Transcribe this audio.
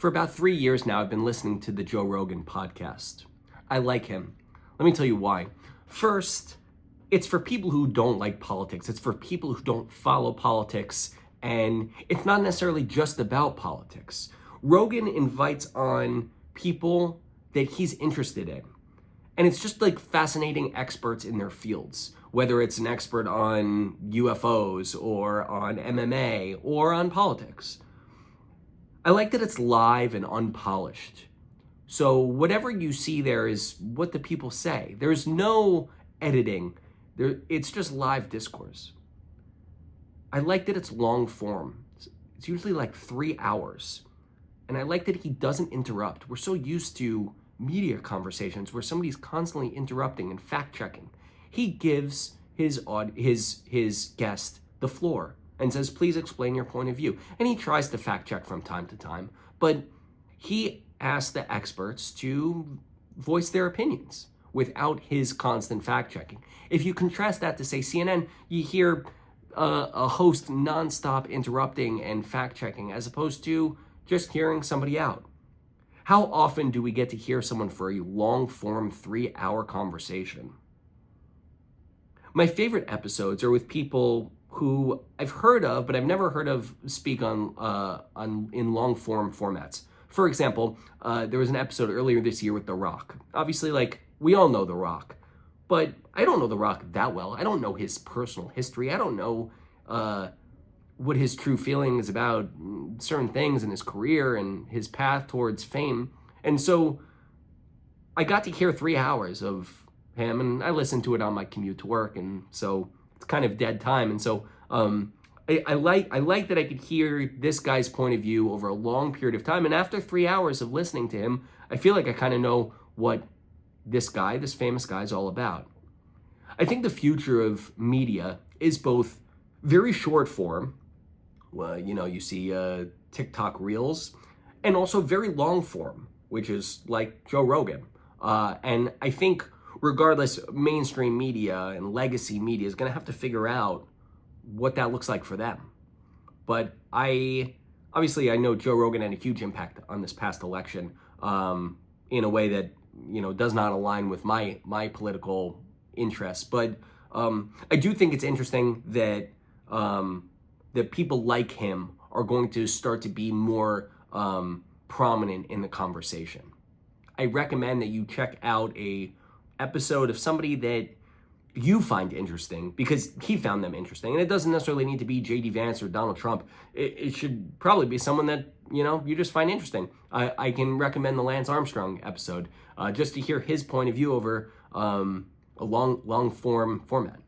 For about 3 years now, I've been listening to the Joe Rogan podcast. I like him. Let me tell you why. First, it's for people who don't like politics. It's for people who don't follow politics, and it's not necessarily just about politics. Rogan invites on people that he's interested in. And it's just like fascinating experts in their fields, whether it's an expert on UFOs or on MMA or on politics. I like that it's live and unpolished. So whatever you see there is what the people say. There's no editing. It's just live discourse. I like that it's long form. It's usually like 3 hours. And I like that he doesn't interrupt. We're so used to media conversations where somebody's constantly interrupting and fact checking. He gives his guest the floor and says, please explain your point of view. And he tries to fact check from time to time, but he asks the experts to voice their opinions without his constant fact checking. If you contrast that to, say, CNN, you hear a host nonstop interrupting and fact checking as opposed to just hearing somebody out. How often do we get to hear someone for a long-form 3-hour conversation? My favorite episodes are with people who I've heard of, but I've never heard of speak in long-form formats. For example, there was an episode earlier this year with The Rock. Obviously, we all know The Rock, but I don't know The Rock that well. I don't know his personal history. I don't know what his true feeling is about certain things in his career and his path towards fame. And so I got to hear 3 hours of him, and I listened to it on my commute to work, and so it's kind of dead time. And so I like that I could hear this guy's point of view over a long period of time. And after 3 hours of listening to him, I feel like I kind of know what this famous guy is all about. I think the future of media is both very short form, you see TikTok Reels, and also very long form, which is like Joe Rogan. And I think regardless, mainstream media and legacy media is going to have to figure out what that looks like for them. But I know Joe Rogan had a huge impact on this past election in a way that, does not align with my political interests. But I do think it's interesting that that people like him are going to start to be more prominent in the conversation. I recommend that you check out a episode of somebody that you find interesting because he found them interesting. And it doesn't necessarily need to be J.D. Vance or Donald Trump. It should probably be someone that, you just find interesting. I can recommend the Lance Armstrong episode just to hear his point of view over a long form format.